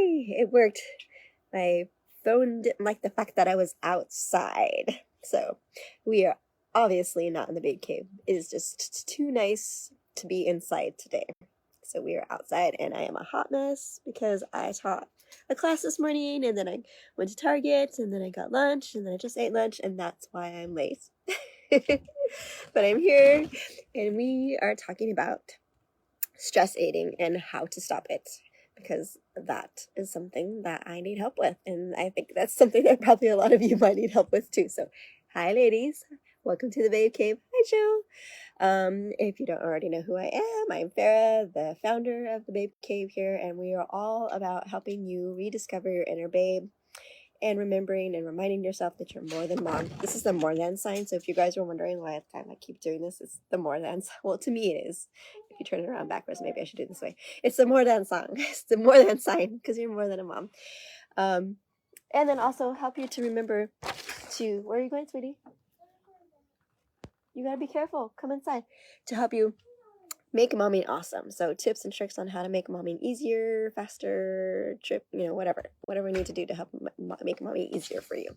Yay! It worked. My phone didn't like the fact that I was outside. So we are obviously not in the babe cave. It is just too nice to be inside today. So we are outside and I am a hot mess because I taught a class this morning and then I went to Target and then I got lunch and then I just ate lunch and that's why I'm late. But I'm here and we are talking about stress eating and how to stop it because that is something that I need help with, and I think that's something that probably a lot of you might need help with too. So hi ladies, welcome to the Babe Cave. Hi Joe. If you don't already know who I am, I'm Farah, the founder of the Babe Cave here, and we are all about helping you rediscover your inner babe and remembering and reminding yourself that you're more than mom. This is the more than sign. So if you guys were wondering why I keep doing this, it's the more than. Well, to me it is. If you turn it around backwards, maybe I should do it this way. It's the more than song. It's the more than sign because you're more than a mom. And then also help you to remember to, where are you going, sweetie? You gotta be careful. Come inside. To help you make momming awesome. So tips and tricks on how to make momming easier, faster, whatever we need to do to help make momming easier for you.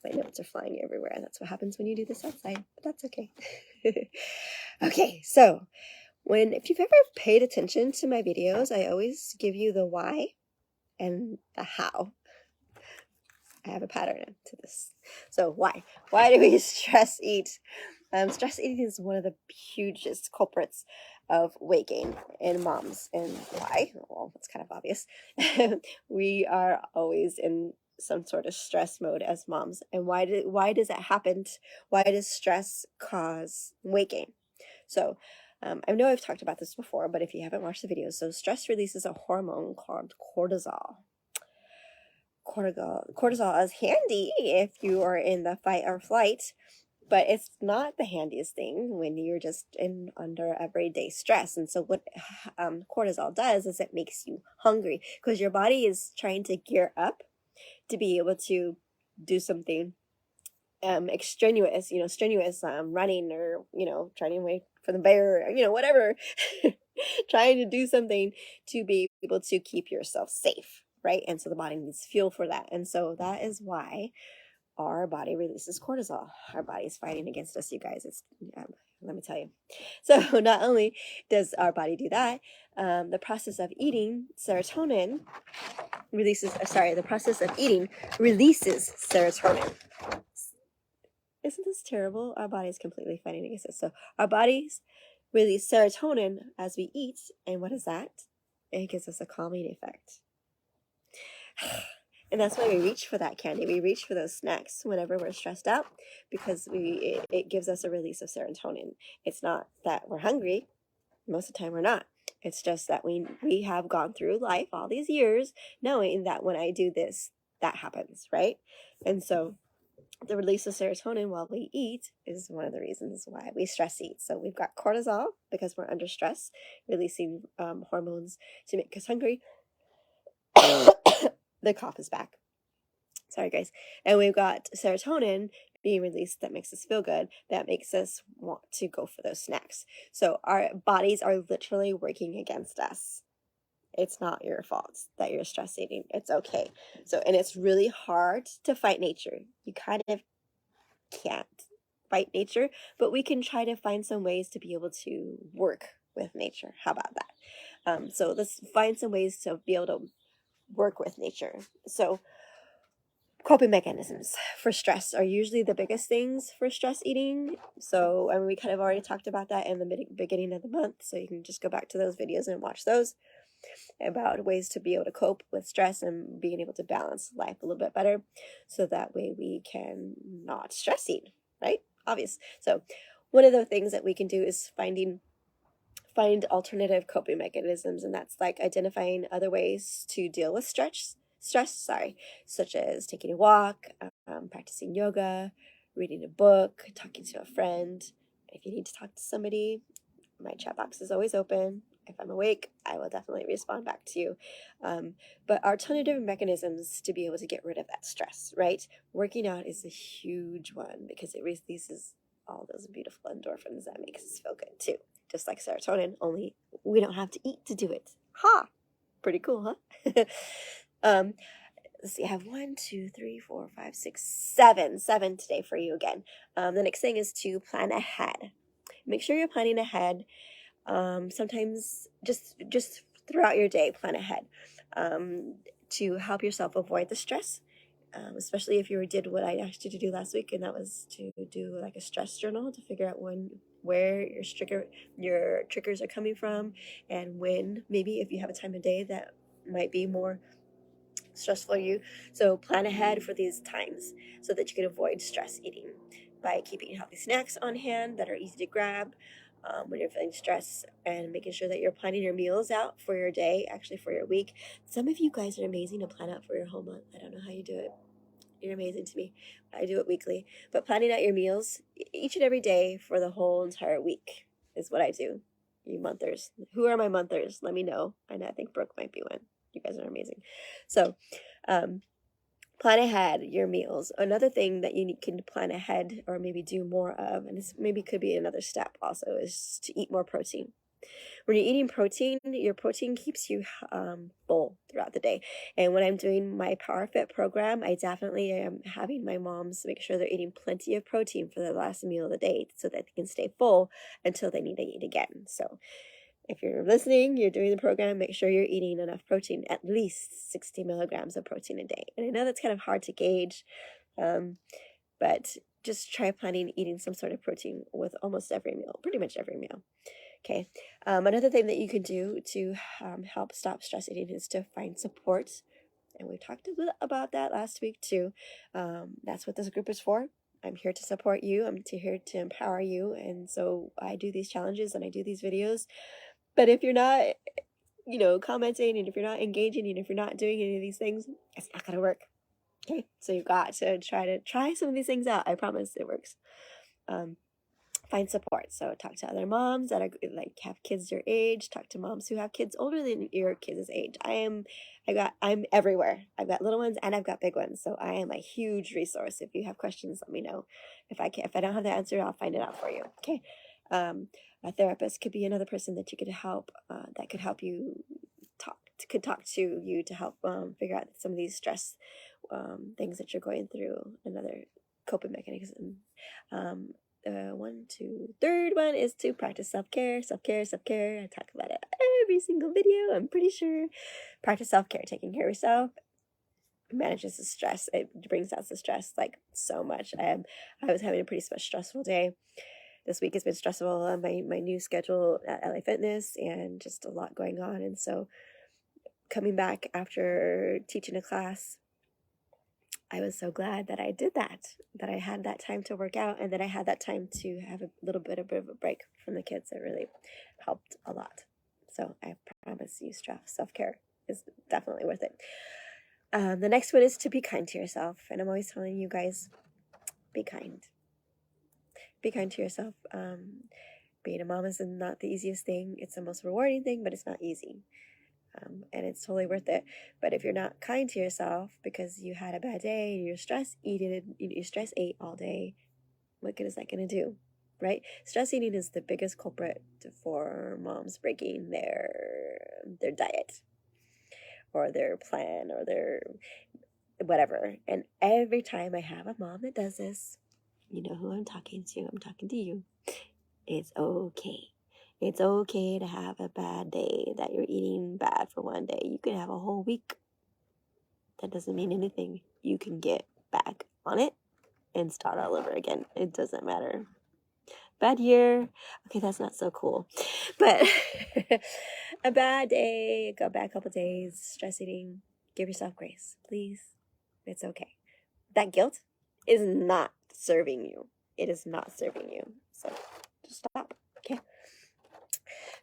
My notes are flying everywhere. That's what happens when you do this outside, but that's okay. Okay, so if you've ever paid attention to my videos, I always give you the why and the how. I have a pattern to this. So why? Why do we stress eat? Stress eating is one of the hugest culprits of weight gain in moms. And why? Well, it's kind of obvious. We are always in some sort of stress mode as moms. And why does it happen? Why does stress cause weight gain? So I know I've talked about this before, but if you haven't watched the videos, so stress releases a hormone called cortisol. Cortisol is handy if you are in the fight or flight, but it's not the handiest thing when you're just under everyday stress. And so what cortisol does is it makes you hungry because your body is trying to gear up to be able to do something extraneous, strenuous, running, or trying to wait for the bear, whatever. Trying to do something to be able to keep yourself safe, right? And so the body needs fuel for that. And so that is why our body releases cortisol. Our body is fighting against us, you guys. Let me tell you. So not only does our body do that, the process of eating releases serotonin. Isn't this terrible? Our body is completely fighting against us. So our bodies release serotonin as we eat, and what is that? It gives us a calming effect. And that's why we reach for that candy. We reach for those snacks whenever we're stressed out because it gives us a release of serotonin. It's not that we're hungry. Most of the time we're not. It's just that we have gone through life all these years knowing that when I do this, that happens, right? And so the release of serotonin while we eat is one of the reasons why we stress eat. So we've got cortisol because we're under stress, releasing hormones to make us hungry. The cough is back. Sorry, guys. And we've got serotonin being released that makes us feel good, that makes us want to go for those snacks. So our bodies are literally working against us. It's not your fault that you're stress eating. It's okay. And it's really hard to fight nature. You kind of can't fight nature, but we can try to find some ways to be able to work with nature. How about that? So let's find some ways to be able to work with nature. So coping mechanisms for stress are usually the biggest things for stress eating. So we kind of already talked about that in the beginning of the month. So you can just go back to those videos and watch those about ways to be able to cope with stress and being able to balance life a little bit better. So that way we can not stress eat, right? Obvious. So one of the things that we can do is find alternative coping mechanisms, and that's like identifying other ways to deal with stress, such as taking a walk, practicing yoga, reading a book, talking to a friend. If you need to talk to somebody, my chat box is always open. If I'm awake, I will definitely respond back to you. But alternative mechanisms to be able to get rid of that stress, right? Working out is a huge one because it releases all those beautiful endorphins that makes us feel good too. Just like serotonin, only we don't have to eat to do it. Ha! Pretty cool, huh? Um, let's see, I have 1, 2, 3, 4, 5, 6, 7. 7 today for you again. The next thing is to plan ahead. Make sure you're planning ahead. Sometimes just throughout your day, plan ahead to help yourself avoid the stress. Especially if you did what I asked you to do last week, and that was to do like a stress journal to figure out where your triggers are coming from, and when maybe if you have a time of day that might be more stressful for you. So plan ahead for these times so that you can avoid stress eating by keeping healthy snacks on hand that are easy to grab when you're feeling stressed, and making sure that you're planning your meals out for your day, actually for your week. Some of you guys are amazing to plan out for your whole month. I don't know how you do it. You're amazing to me. I do it weekly. But planning out your meals each and every day for the whole entire week is what I do. You monthers. Who are my monthers? Let me know. I think Brooke might be one. You guys are amazing. So, plan ahead your meals. Another thing that you can plan ahead or maybe do more of, and this maybe could be another step also, is to eat more protein. When you're eating protein, your protein keeps you full throughout the day. And when I'm doing my Power Fit program, I definitely am having my moms make sure they're eating plenty of protein for the last meal of the day so that they can stay full until they need to eat again. So if you're listening, you're doing the program, make sure you're eating enough protein, at least 60 milligrams of protein a day. And I know that's kind of hard to gauge, but just try planning eating some sort of protein with almost every meal, pretty much every meal. Okay. Another thing that you can do to help stop stress eating is to find support. And we talked a bit about that last week too. That's what this group is for. I'm here to support you. Here to empower you. And so I do these challenges and I do these videos. But if you're not, commenting, and if you're not engaging, and if you're not doing any of these things, it's not going to work. Okay. So you've got to try some of these things out. I promise it works. Find support. So talk to other moms that are like have kids your age. Talk to moms who have kids older than your kids' age. I'm everywhere. I've got little ones and I've got big ones. So I am a huge resource. If you have questions, let me know. If I don't have the answer, I'll find it out for you. Okay. A therapist could be another person that you could help. That could help you talk to you to help figure out some of these stress things that you're going through. Another coping mechanism. Third one is to practice self-care. I talk about it every single video, I'm pretty sure. Practice self-care, taking care of yourself manages the stress. It brings out the stress like so much. I was having a pretty stressful day. This week has been stressful on my new schedule at LA Fitness, and just a lot going on. And so coming back after teaching a class, I was so glad that I did that I had that time to work out, and that I had that time to have a little bit of a break from the kids. It really helped a lot. So I promise you, self-care is definitely worth it. The next one is to be kind to yourself. And I'm always telling you guys, be kind. Be kind to yourself. Being a mom is not the easiest thing. It's the most rewarding thing, but it's not easy. And it's totally worth it. But if you're not kind to yourself because you had a bad day and you're stress ate all day, what good is that going to do, right? Stress eating is the biggest culprit for moms breaking their diet or their plan or their whatever. And every time I have a mom that does this, you know who I'm talking to. I'm talking to you. It's okay. It's okay to have a bad day, that you're eating bad for one day. You can have a whole week. That doesn't mean anything. You can get back on it and start all over again. It doesn't matter. Bad year. Okay, that's not so cool. But a bad day, go back a couple days, stress eating. Give yourself grace, please. It's okay. That guilt is not serving you. It is not serving you. So just stop. Okay.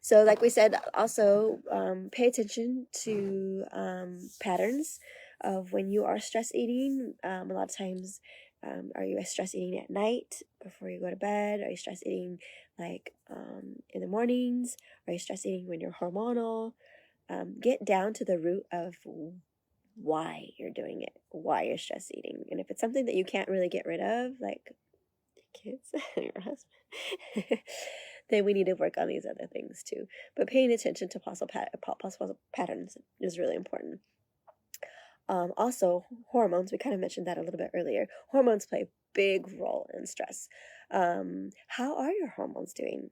So like we said, also pay attention to patterns of when you are stress eating. A lot of times, are you stress eating at night before you go to bed? Are you stress eating like in the mornings? Are you stress eating when you're hormonal? Get down to the root of why you're doing it, why you're stress eating. And if it's something that you can't really get rid of, like kids and your husband, then we need to work on these other things too. But paying attention to possible patterns is really important. Also, hormones, we kind of mentioned that a little bit earlier. Hormones play a big role in stress. How are your hormones doing?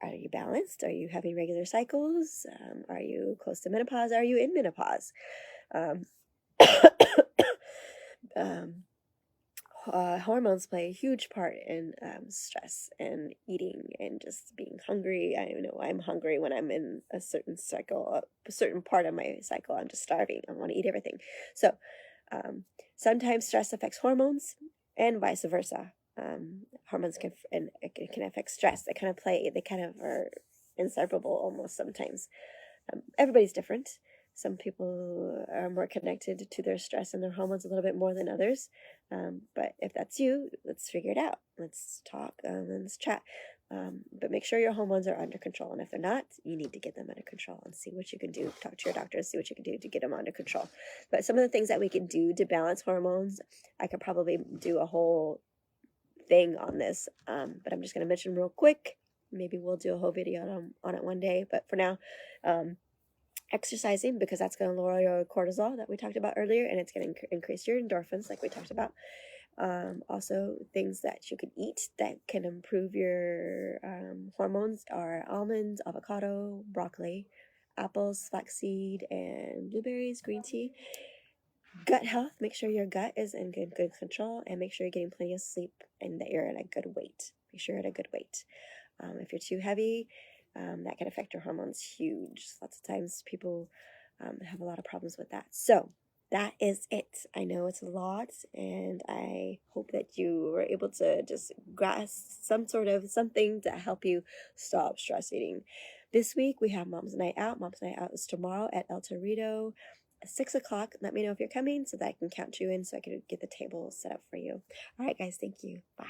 Are you balanced? Are you having regular cycles? Are you close to menopause? Are you in menopause? Um, um, Hormones play a huge part in stress and eating and just being hungry. I know I'm hungry when I'm in a certain cycle, a certain part of my cycle. I'm just starving. I want to eat everything. So um, sometimes stress affects hormones and vice versa. Hormones can and it can affect stress. They kind of are inseparable almost sometimes. Everybody's different. Some people are more connected to their stress and their hormones a little bit more than others. But if that's you, let's figure it out. Let's talk and let's chat. But make sure your hormones are under control. And if they're not, you need to get them under control and see what you can do. Talk to your doctor, see what you can do to get them under control. But some of the things that we can do to balance hormones, I could probably do a whole thing on this. But I'm just going to mention real quick. Maybe we'll do a whole video on it one day. But for now, exercising, because that's going to lower your cortisol that we talked about earlier, and it's going to increase your endorphins like we talked about. Also, things that you can eat that can improve your hormones are almonds, avocado, broccoli, apples, flaxseed, and blueberries, green tea. Gut health, make sure your gut is in good control, and make sure you're getting plenty of sleep and that you're at a good weight. Make sure you're at a good weight. If you're too heavy, that can affect your hormones huge. Lots of times people have a lot of problems with that. So that is it. I know it's a lot, and I hope that you were able to just grasp something to help you stop stress eating. This week we have Mom's Night Out. Mom's Night Out is tomorrow at El Torito at 6 o'clock. Let me know if you're coming so that I can count you in so I can get the table set up for you. All right, guys. Thank you. Bye.